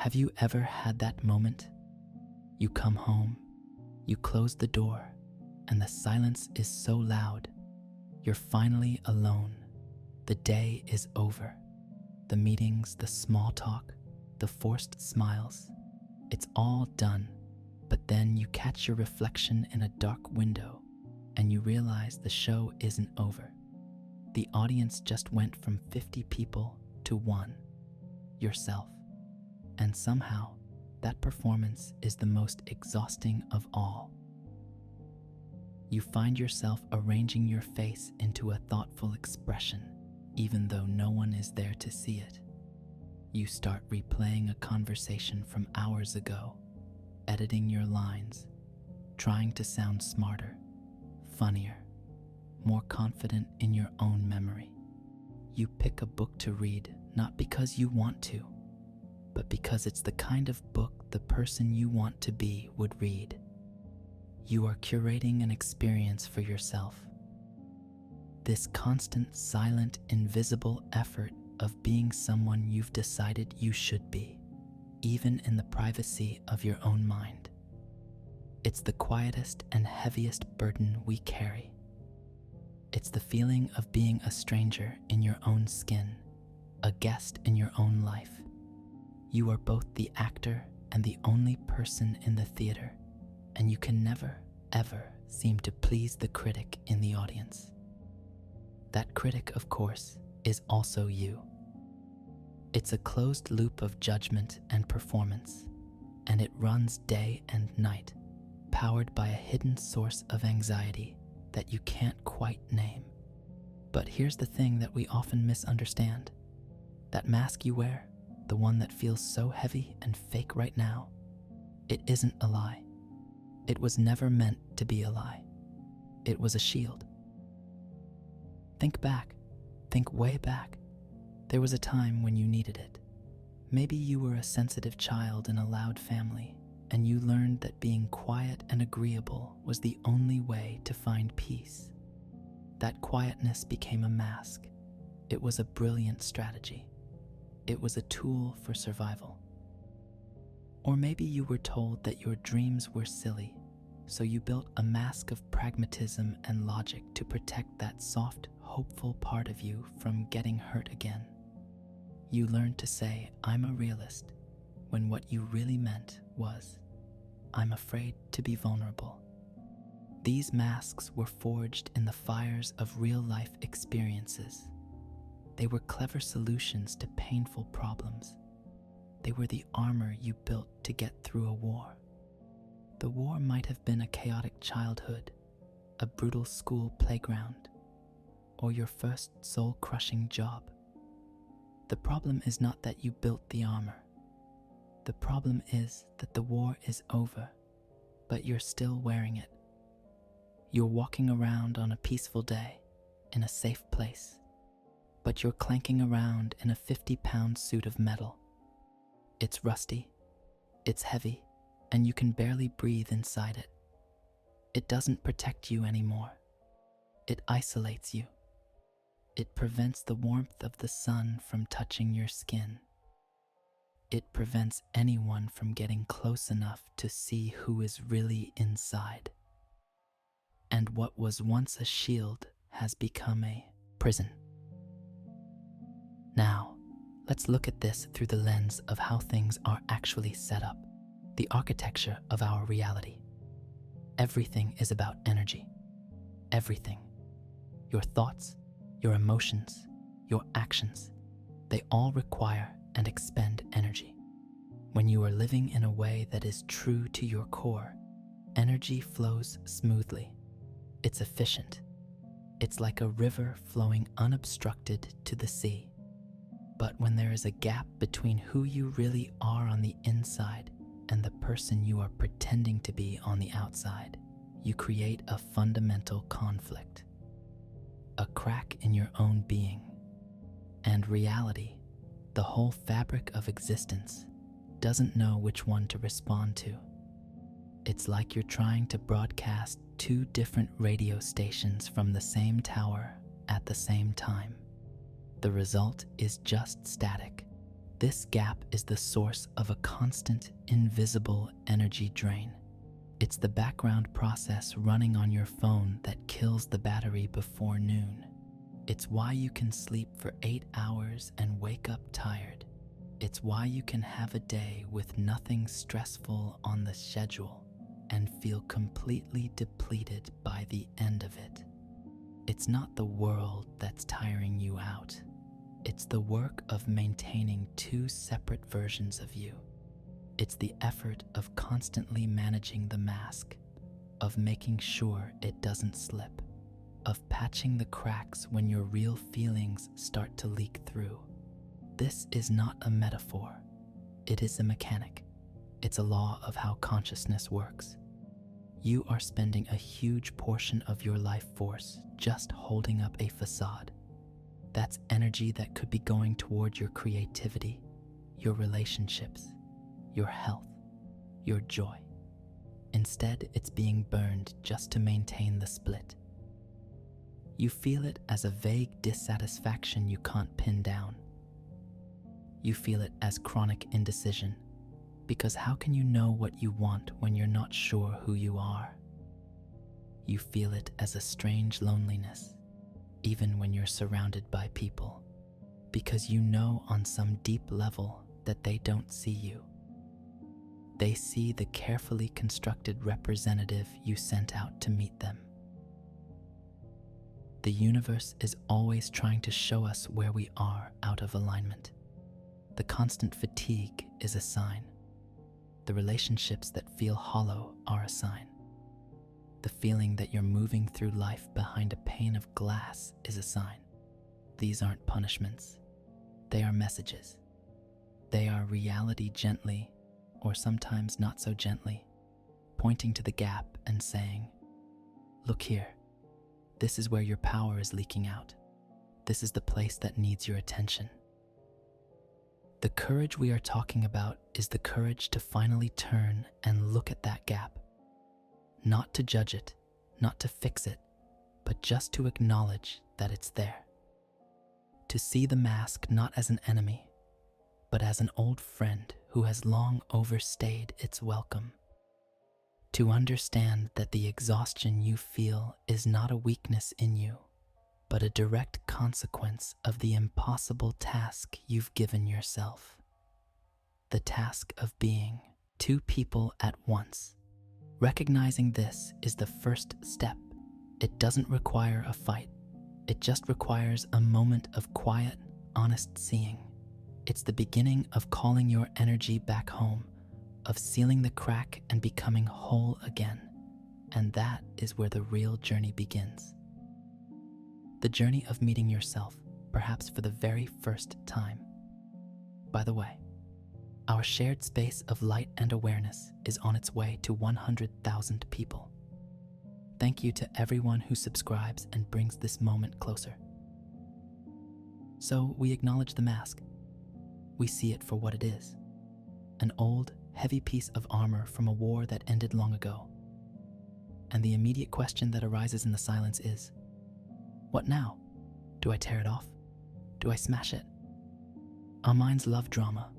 Have you ever had that moment? You come home, you close the door, and the silence is so loud. You're finally alone. The day is over. The meetings, the small talk, the forced smiles, it's all done. But then you catch your reflection in a dark window and you realize the show isn't over. The audience just went from 50 people to one, yourself. And somehow, that performance is the most exhausting of all. You find yourself arranging your face into a thoughtful expression, even though no one is there to see it. You start replaying a conversation from hours ago, editing your lines, trying to sound smarter, funnier, more confident in your own memory. You pick a book to read, not because you want to, but because it's the kind of book the person you want to be would read. You are curating an experience for yourself. This constant, silent, invisible effort of being someone you've decided you should be, even in the privacy of your own mind. It's the quietest and heaviest burden we carry. It's the feeling of being a stranger in your own skin, a guest in your own life. You are both the actor and the only person in the theater, and you can never, ever seem to please the critic in the audience. That critic, of course, is also you. It's a closed loop of judgment and performance, and it runs day and night, powered by a hidden source of anxiety that you can't quite name. But here's the thing that we often misunderstand. That mask you wear, the one that feels so heavy and fake right now, it isn't a lie. It was never meant to be a lie. It was a shield. Think back. Think way back. There was a time when you needed it. Maybe you were a sensitive child in a loud family, and you learned that being quiet and agreeable was the only way to find peace. That quietness became a mask. It was a brilliant strategy. It was a tool for survival. Or maybe you were told that your dreams were silly, so you built a mask of pragmatism and logic to protect that soft, hopeful part of you from getting hurt again. You learned to say, "I'm a realist," when what you really meant was, "I'm afraid to be vulnerable." These masks were forged in the fires of real-life experiences. They were clever solutions to painful problems. They were the armor you built to get through a war. The war might have been a chaotic childhood, a brutal school playground, or your first soul-crushing job. The problem is not that you built the armor. The problem is that the war is over, but you're still wearing it. You're walking around on a peaceful day, in a safe place, but you're clanking around in a 50-pound suit of metal. It's rusty, it's heavy, and you can barely breathe inside it. It doesn't protect you anymore. It isolates you. It prevents the warmth of the sun from touching your skin. It prevents anyone from getting close enough to see who is really inside. And what was once a shield has become a prison. Now, let's look at this through the lens of how things are actually set up, the architecture of our reality. Everything is about energy. Everything. Your thoughts, your emotions, your actions, they all require and expend energy. When you are living in a way that is true to your core, energy flows smoothly. It's efficient. It's like a river flowing unobstructed to the sea. But when there is a gap between who you really are on the inside and the person you are pretending to be on the outside, you create a fundamental conflict, a crack in your own being. And reality, the whole fabric of existence, doesn't know which one to respond to. It's like you're trying to broadcast two different radio stations from the same tower at the same time. The result is just static, This gap is the source of a constant, invisible energy drain. It's the background process running on your phone that kills the battery before noon. It's why you can sleep for 8 hours and wake up tired. It's why you can have a day with nothing stressful on the schedule and feel completely depleted by the end of it. It's not the world that's tiring you out. It's the work of maintaining two separate versions of you. It's the effort of constantly managing the mask, of making sure it doesn't slip, of patching the cracks when your real feelings start to leak through. This is not a metaphor. It is a mechanic. It's a law of how consciousness works. You are spending a huge portion of your life force just holding up a facade. That's energy that could be going toward your creativity, your relationships, your health, your joy. Instead, it's being burned just to maintain the split. You feel it as a vague dissatisfaction you can't pin down. You feel it as chronic indecision, because how can you know what you want when you're not sure who you are? You feel it as a strange loneliness, even when you're surrounded by people, because you know on some deep level that they don't see you. They see the carefully constructed representative you sent out to meet them. The universe is always trying to show us where we are out of alignment. The constant fatigue is a sign. The relationships that feel hollow are a sign. The feeling that you're moving through life behind a pane of glass is a sign. These aren't punishments. They are messages. They are reality gently, or sometimes not so gently, pointing to the gap and saying, "Look here. This is where your power is leaking out. This is the place that needs your attention." The courage we are talking about is the courage to finally turn and look at that gap. Not to judge it, not to fix it, but just to acknowledge that it's there. To see the mask not as an enemy, but as an old friend who has long overstayed its welcome. To understand that the exhaustion you feel is not a weakness in you, but a direct consequence of the impossible task you've given yourself. The task of being two people at once. Recognizing this is the first step. It doesn't require a fight. It just requires a moment of quiet, honest seeing. It's the beginning of calling your energy back home, of sealing the crack and becoming whole again. And that is where the real journey begins. The journey of meeting yourself, perhaps for the very first time. By the way, our shared space of light and awareness is on its way to 100,000 people. Thank you to everyone who subscribes and brings this moment closer. So we acknowledge the mask. We see it for what it is. An old, heavy piece of armor from a war that ended long ago. And the immediate question that arises in the silence is, what now? Do I tear it off? Do I smash it? Our minds love drama.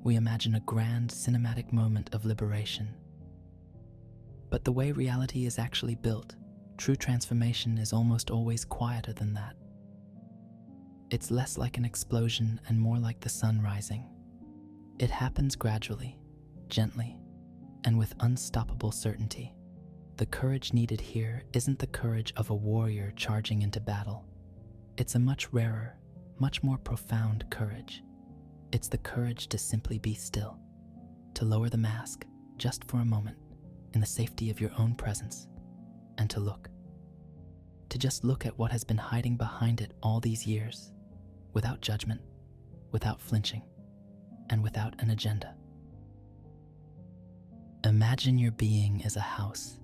We imagine a grand cinematic moment of liberation. But the way reality is actually built, true transformation is almost always quieter than that. It's less like an explosion and more like the sun rising. It happens gradually, gently, and with unstoppable certainty. The courage needed here isn't the courage of a warrior charging into battle. It's a much rarer, much more profound courage. It's the courage to simply be still, to lower the mask just for a moment in the safety of your own presence, and to look. To just look at what has been hiding behind it all these years, without judgment, without flinching, and without an agenda. Imagine your being is a house,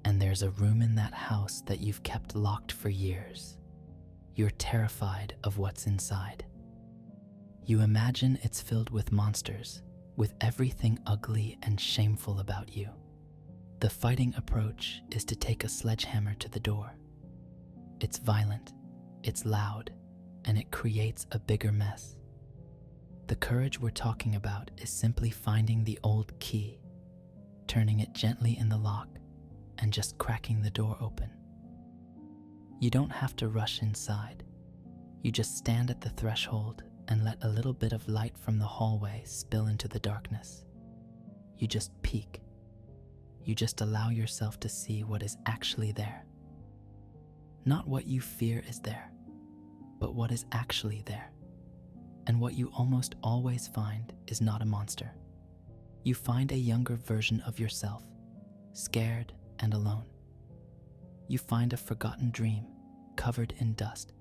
and there's a room in that house that you've kept locked for years. You're terrified of what's inside. You imagine it's filled with monsters, with everything ugly and shameful about you. The fighting approach is to take a sledgehammer to the door. It's violent, it's loud, and it creates a bigger mess. The courage we're talking about is simply finding the old key, turning it gently in the lock, and just cracking the door open. You don't have to rush inside. You just stand at the threshold and let a little bit of light from the hallway spill into the darkness. You just peek. You just allow yourself to see what is actually there. Not what you fear is there, but what is actually there. And what you almost always find is not a monster. You find a younger version of yourself, scared and alone. You find a forgotten dream covered in dust.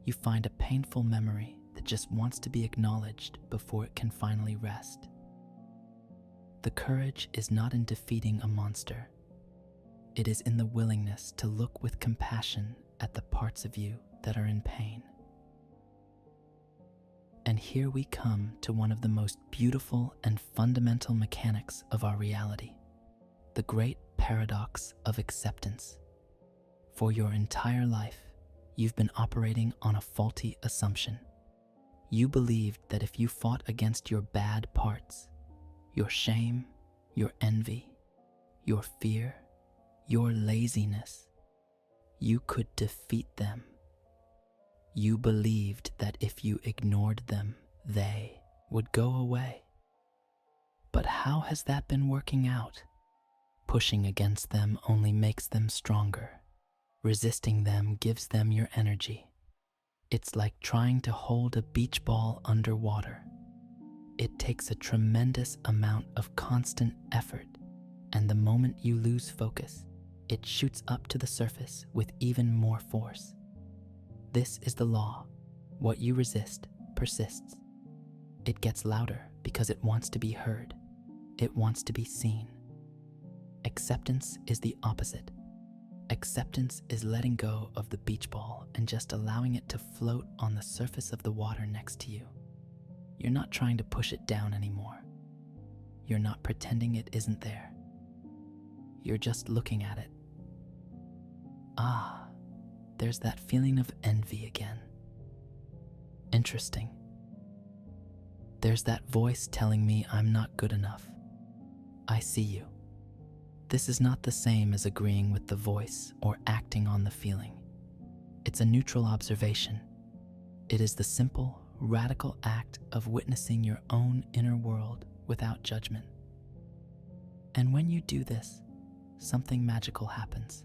You find a painful memory that just wants to be acknowledged before it can finally rest. The courage is not in defeating a monster. It is in the willingness to look with compassion at the parts of you that are in pain. And here we come to one of the most beautiful and fundamental mechanics of our reality, the great paradox of acceptance. For your entire life, you've been operating on a faulty assumption. You believed that if you fought against your bad parts, your shame, your envy, your fear, your laziness, you could defeat them. You believed that if you ignored them, they would go away. But how has that been working out? Pushing against them only makes them stronger. Resisting them gives them your energy. It's like trying to hold a beach ball underwater. It takes a tremendous amount of constant effort, and the moment you lose focus, it shoots up to the surface with even more force. This is the law. What you resist persists. It gets louder because it wants to be heard. It wants to be seen. Acceptance is the opposite. Acceptance is letting go of the beach ball and just allowing it to float on the surface of the water next to you. You're not trying to push it down anymore. You're not pretending it isn't there. You're just looking at it. Ah, there's that feeling of envy again. Interesting. There's that voice telling me I'm not good enough. I see you. This is not the same as agreeing with the voice or acting on the feeling. It's a neutral observation. It is the simple, radical act of witnessing your own inner world without judgment. And when you do this, something magical happens.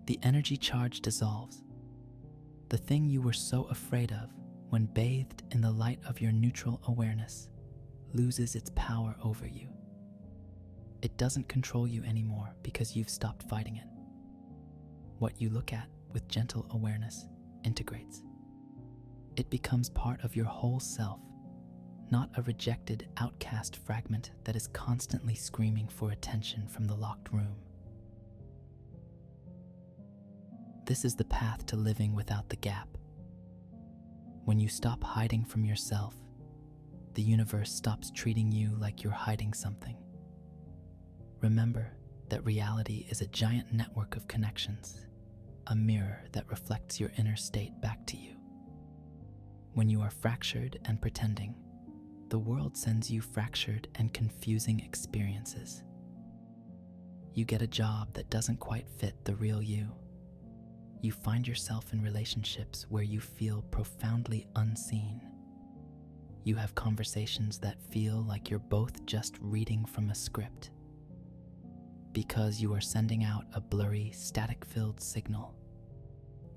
The energy charge dissolves. The thing you were so afraid of, when bathed in the light of your neutral awareness, loses its power over you. It doesn't control you anymore because you've stopped fighting it. What you look at with gentle awareness integrates. It becomes part of your whole self, not a rejected, outcast fragment that is constantly screaming for attention from the locked room. This is the path to living without the gap. When you stop hiding from yourself, the universe stops treating you like you're hiding something. Remember that reality is a giant network of connections, a mirror that reflects your inner state back to you. When you are fractured and pretending, the world sends you fractured and confusing experiences. You get a job that doesn't quite fit the real you. You find yourself in relationships where you feel profoundly unseen. You have conversations that feel like you're both just reading from a script. Because you are sending out a blurry, static-filled signal,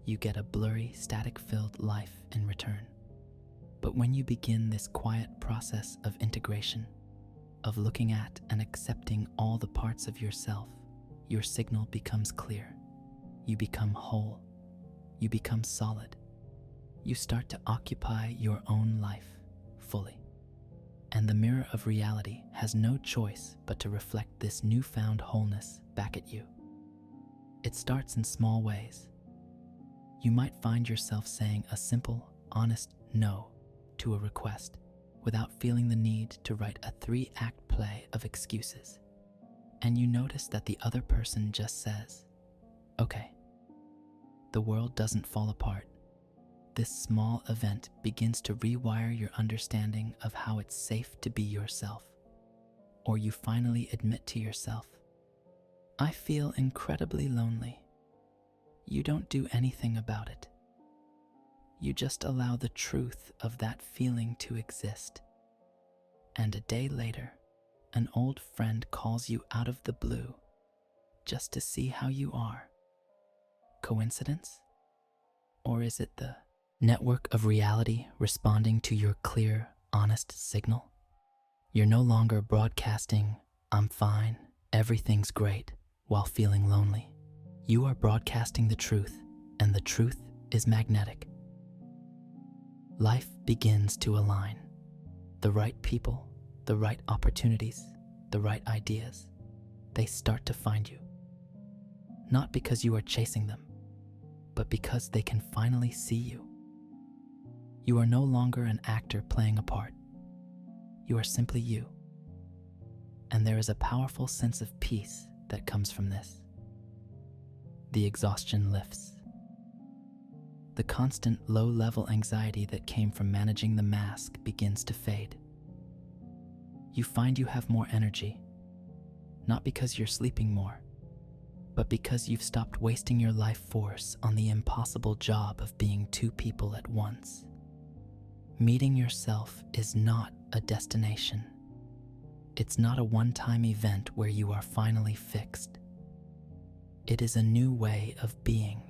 you get a blurry, static-filled life in return. But when you begin this quiet process of integration, of looking at and accepting all the parts of yourself, your signal becomes clear. You become whole. You become solid. You start to occupy your own life fully. And the mirror of reality has no choice but to reflect this newfound wholeness back at you. It starts in small ways. You might find yourself saying a simple, honest no to a request without feeling the need to write a 3-act play of excuses. And you notice that the other person just says, okay. The world doesn't fall apart. This small event begins to rewire your understanding of how it's safe to be yourself, or you finally admit to yourself, I feel incredibly lonely. You don't do anything about it. You just allow the truth of that feeling to exist. And a day later, an old friend calls you out of the blue just to see how you are. Coincidence? Or is it the network of reality responding to your clear, honest signal? You're no longer broadcasting, I'm fine, everything's great, while feeling lonely. You are broadcasting the truth, and the truth is magnetic. Life begins to align. The right people, the right opportunities, the right ideas, they start to find you. Not because you are chasing them, but because they can finally see you. You are no longer an actor playing a part. You are simply you. And there is a powerful sense of peace that comes from this. The exhaustion lifts. The constant low-level anxiety that came from managing the mask begins to fade. You find you have more energy, not because you're sleeping more, but because you've stopped wasting your life force on the impossible job of being two people at once. Meeting yourself is not a destination. It's not a one-time event where you are finally fixed. It is a new way of being.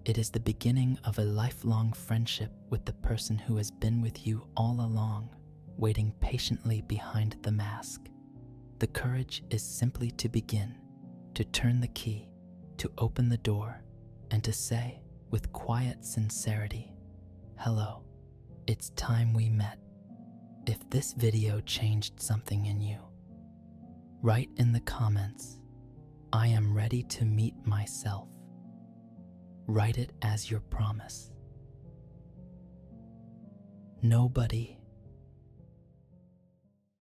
It is the beginning of a lifelong friendship with the person who has been with you all along, waiting patiently behind the mask. The courage is simply to begin, to turn the key, to open the door, and to say, with quiet sincerity, hello, it's time we met. If this video changed something in you, write in the comments, I am ready to meet myself. Write it as your promise. Nobody